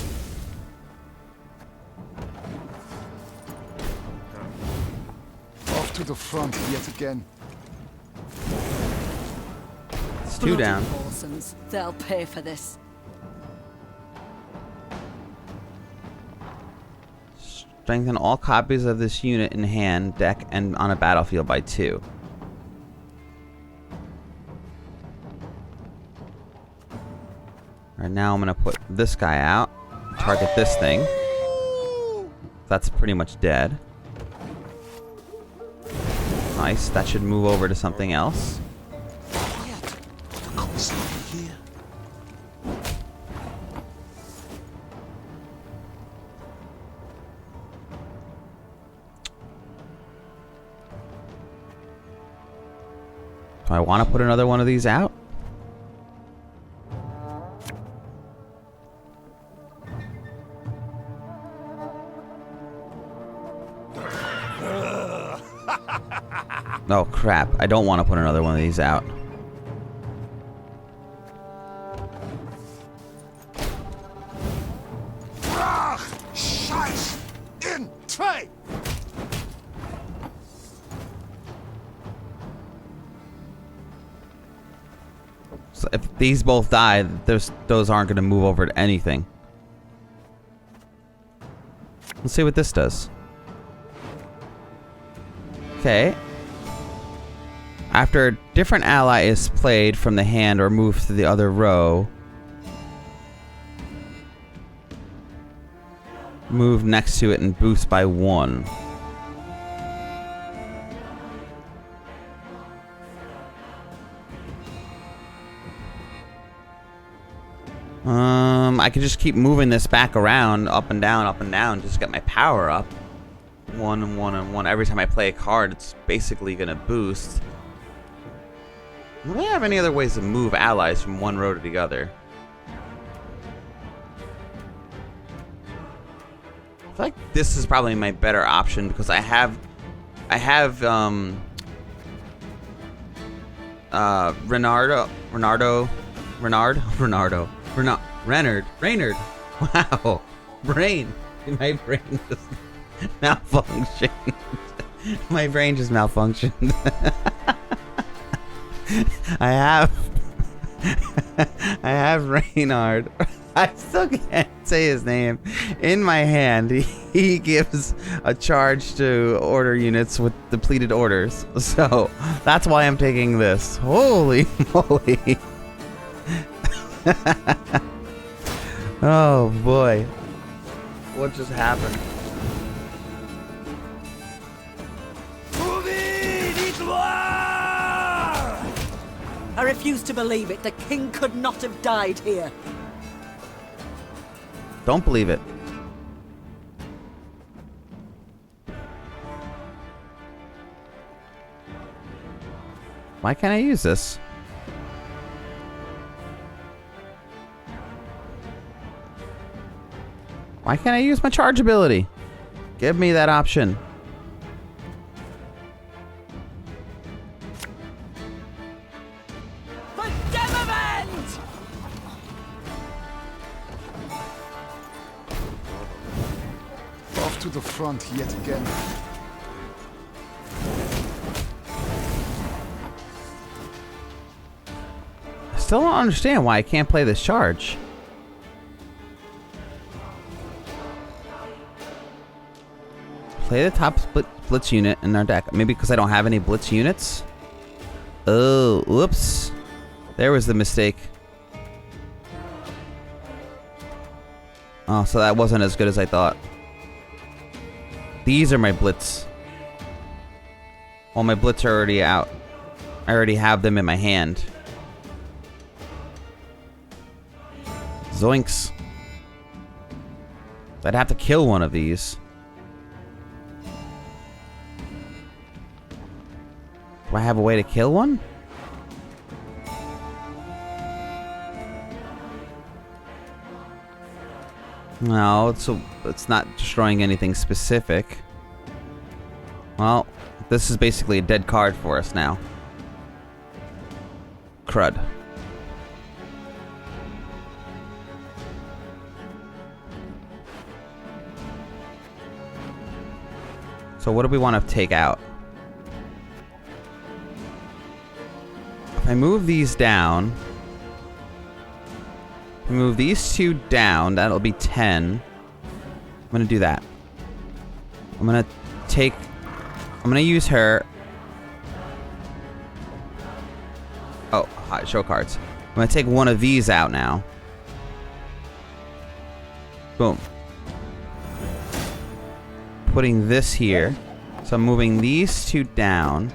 Off to the front yet again. It's 2 down. Orsons. They'll pay for this. Strengthen all copies of this unit in hand, deck, and on a battlefield by 2. Alright, now I'm gonna put this guy out. Target this thing. That's pretty much dead. Nice. That should move over to something else. Do I want to put another one of these out? Oh crap, I don't want to put another one of these out. Scheiß! In Trey! So if these both die, those aren't going to move over to anything. Let's see what this does. Okay. After a different ally is played from the hand or moved to the other row, move next to it and boost by 1. I could just keep moving this back around, up and down, just get my power up. 1 and 1 and 1. Every time I play a card, it's basically gonna boost. Do I have any other ways to move allies from one row to the other? I feel like this is probably my better option because I have Reynard. Wow, my brain just malfunctioned. My brain just malfunctioned. I have Reynard. I still can't say his name. In my hand, he gives a charge to order units with depleted orders. So that's why I'm taking this. Holy moly. Oh boy. What just happened? I refuse to believe it. The king could not have died here. Don't believe it. Why can't I use this? Why can't I use my charge ability? Give me that option. For Demavend! Off to the front yet again. I still don't understand why I can't play this charge. Play the top blitz unit in our deck. Maybe because I don't have any blitz units? Oh, whoops. There was the mistake. Oh, so that wasn't as good as I thought. These are my blitz. All my blitz are already out. I already have them in my hand. Zoinks. I'd have to kill one of these. Do I have a way to kill one? No, it's not destroying anything specific. Well, this is basically a dead card for us now. Crud. So what do we want to take out? If I move these down, move these 2 down, that'll be 10. I'm gonna do that. I'm gonna use her. Oh, hi, show cards. I'm gonna take one of these out now. Boom. Putting this here. So I'm moving these 2 down.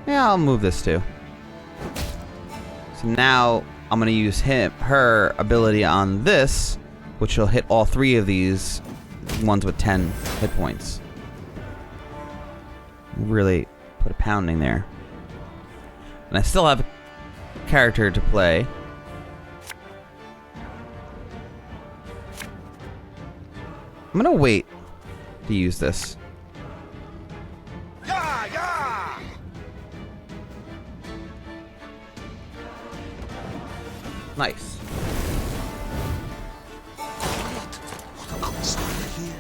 Yeah, I'll move this too. So now I'm gonna use her ability on this, which will hit all 3 of these ones with 10 hit points. Really put a pounding there. And I still have a character to play. I'm gonna wait to use this. Yeah, yeah! Nice. What outside here?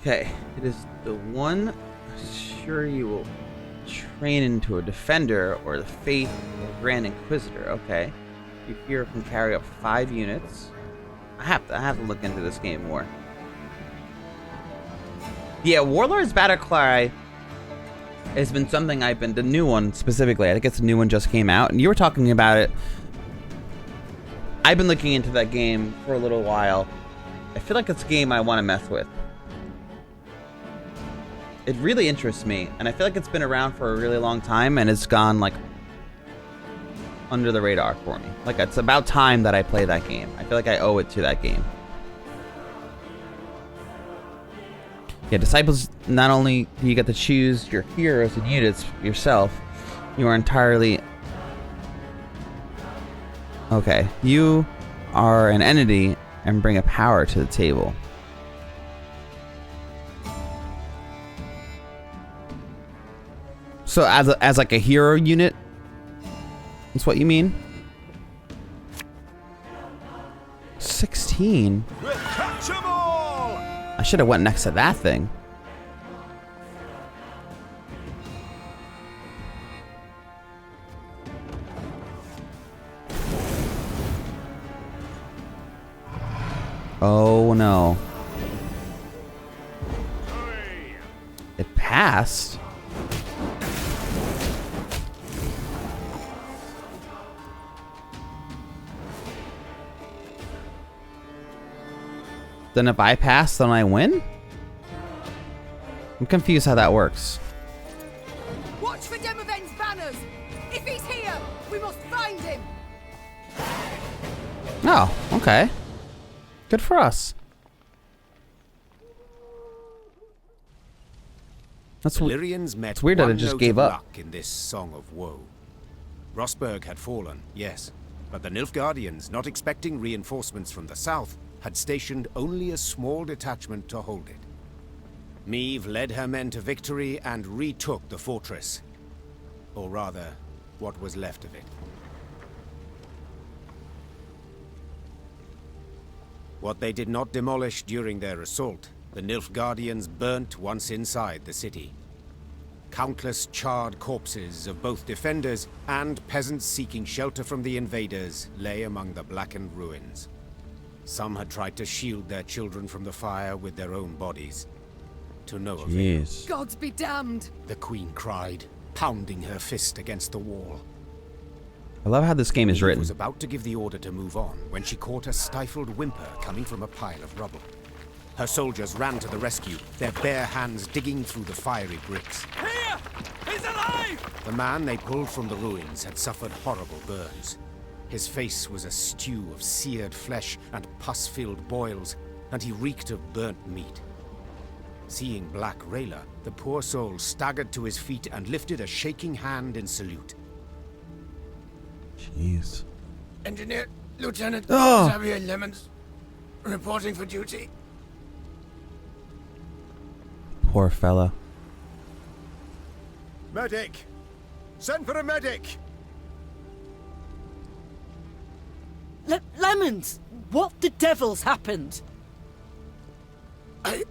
Okay, it is the one. Sure, you will train into a defender or the faith or grand inquisitor. Okay, you here can carry up 5 units. I have to look into this game more. Yeah, Warlord's Battlecry has been something the new one specifically. I think it's the new one just came out, and you were talking about it. I've been looking into that game for a little while. I feel like it's a game I want to mess with. It really interests me, and I feel like it's been around for a really long time, and it's gone like under the radar for me. Like, it's about time that I play that game. I feel like I owe it to that game. Yeah, Disciples, not only do you get to choose your heroes and units yourself, you are entirely... Okay, you are an entity and bring a power to the table. So as like a hero unit, that's what you mean? 16? We'll catch 'em all! I should have went next to that thing. Oh no. It passed. Then if I pass, then I win? I'm confused how that works. Watch for Demoven's banners! If he's here, we must find him! Oh, okay. Good for us. That's Valyrians met it's weird that it one just note gave of up. luck in this song of woe. Rosberg had fallen, yes, but the Nilfgaardians, not expecting reinforcements from the south, had stationed only a small detachment to hold it. Meve led her men to victory and retook the fortress. Or rather, what was left of it. What they did not demolish during their assault, the Nilfgaardians burnt once inside the city. Countless charred corpses of both defenders and peasants seeking shelter from the invaders lay among the blackened ruins. Some had tried to shield their children from the fire with their own bodies. To no avail. Jeez. Gods be damned! The queen cried, pounding her fist against the wall. I love how this game is Eve written. was about to give the order to move on when she caught a stifled whimper coming from a pile of rubble. Her soldiers ran to the rescue, their bare hands digging through the fiery bricks. Here! He's alive! The man they pulled from the ruins had suffered horrible burns. His face was a stew of seared flesh and pus-filled boils, and he reeked of burnt meat. Seeing Black Rayla, the poor soul staggered to his feet and lifted a shaking hand in salute. Jeez. Engineer, Lieutenant Oh. Xavier Lemons, reporting for duty. Poor fella. Medic! Send for a medic! Summons! What the devil's happened? I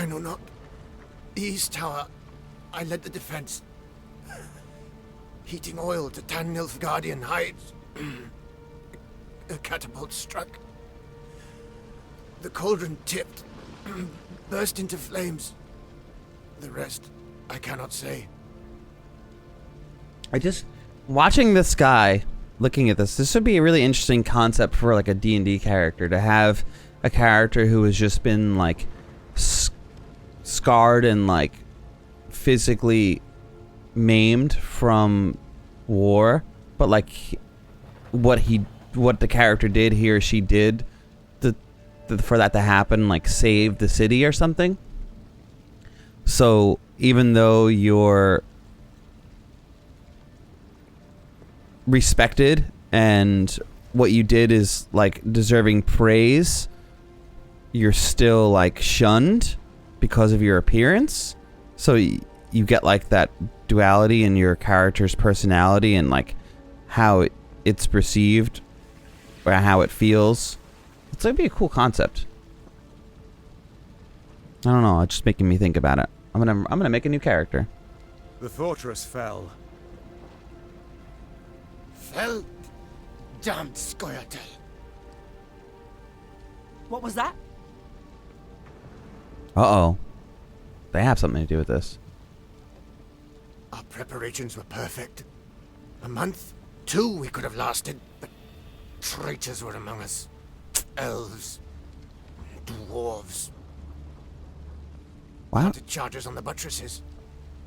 know not. The East Tower, I led the defense. Heating oil to tan Nilfgaardian hides. A catapult struck. The cauldron tipped, burst into flames. The rest, I cannot say. Watching this guy, looking at this would be a really interesting concept for like a D&D character, to have a character who has just been like scarred and like physically maimed from war, but like what the character did, he or she did for that to happen, like save the city or something. So even though you're respected and what you did is like deserving praise, you're still like shunned because of your appearance. So you get like that duality in your character's personality and like how it's perceived or how it feels. It's gonna be a cool concept. I don't know, it's just making me think about it. I'm gonna make a new character. The fortress fell. Fell? Damned Scoia'tael. What was that? Uh-oh. They have something to do with this. Our preparations were perfect. A month, 2 we could have lasted, but traitors were among us. Elves, dwarves. Wow. Mounted charges on the buttresses.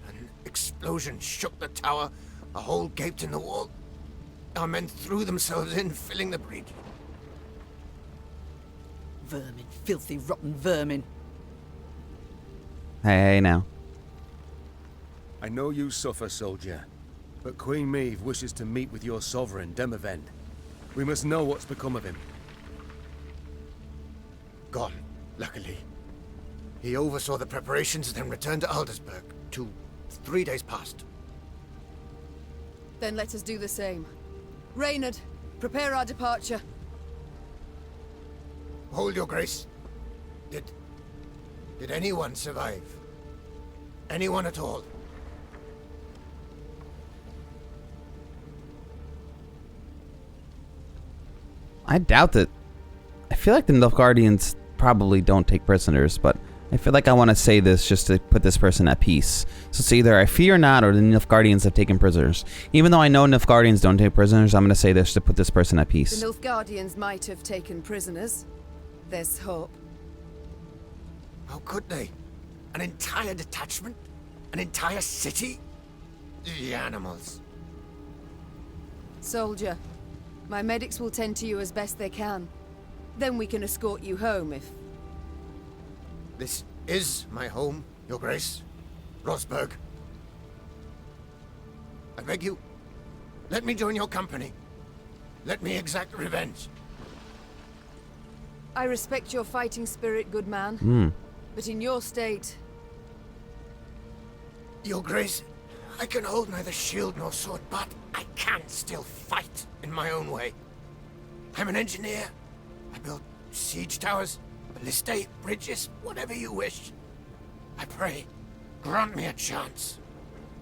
An explosion shook the tower. A hole gaped in the wall. Our men threw themselves in, filling the breach. Vermin, filthy, rotten vermin. Hey now. I know you suffer, soldier, but Queen Meve wishes to meet with your sovereign, Demavend. We must know what's become of him. Gone, luckily. He oversaw the preparations, then returned to Aldersburg. 3 days past. Then let us do the same. Reynard, prepare our departure. Hold your grace. Did anyone survive? Anyone at all? I doubt that. I feel like the Nilfgaardians probably don't take prisoners, but I feel like I want to say this just to put this person at peace. So it's either I fear not or the Nilfgaardians have taken prisoners. Even though I know Nilfgaardians don't take prisoners, I'm going to say this to put this person at peace. The Nilfgaardians might have taken prisoners. There's hope. How could they? An entire detachment? An entire city? The animals. Soldier, my medics will tend to you as best they can. Then we can escort you home if... This is my home, your grace. Rosberg. I beg you, let me join your company. Let me exact revenge. I respect your fighting spirit, good man. But in your state... Your grace, I can hold neither shield nor sword, but I can still fight in my own way. I'm an engineer. I build siege towers, ballistae, bridges, whatever you wish. I pray, grant me a chance.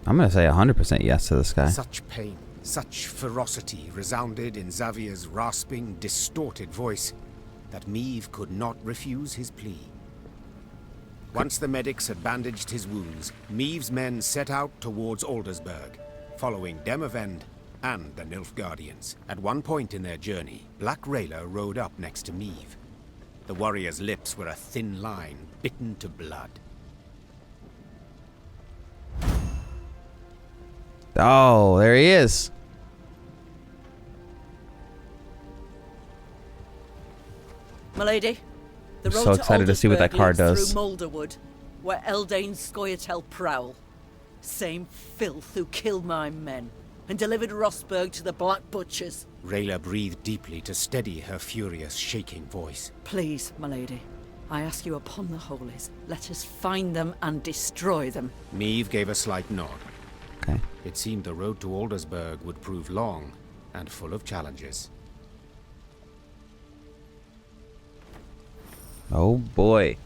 I'm going to say 100% yes to this guy. Such pain, such ferocity resounded in Xavier's rasping, distorted voice that Meve could not refuse his plea. Once the medics had bandaged his wounds, Meve's men set out towards Aldersburg, following Demavend and the Nilfgaardians. At one point in their journey, Black Rayla rode up next to Meve. The warrior's lips were a thin line, bitten to blood. Oh, there he is. Milady, the I'm road so excited to see what that Aldersburg card leads does. through Moulderwood, where Eldain Scoia'tael prowl. Same filth who killed my men and delivered Rosberg to the Black Butchers. Rayla breathed deeply to steady her furious, shaking voice. Please, milady, I ask you upon the holies, let us find them and destroy them. Meve gave a slight nod. Okay. It seemed the road to Aldersburg would prove long and full of challenges. Oh boy.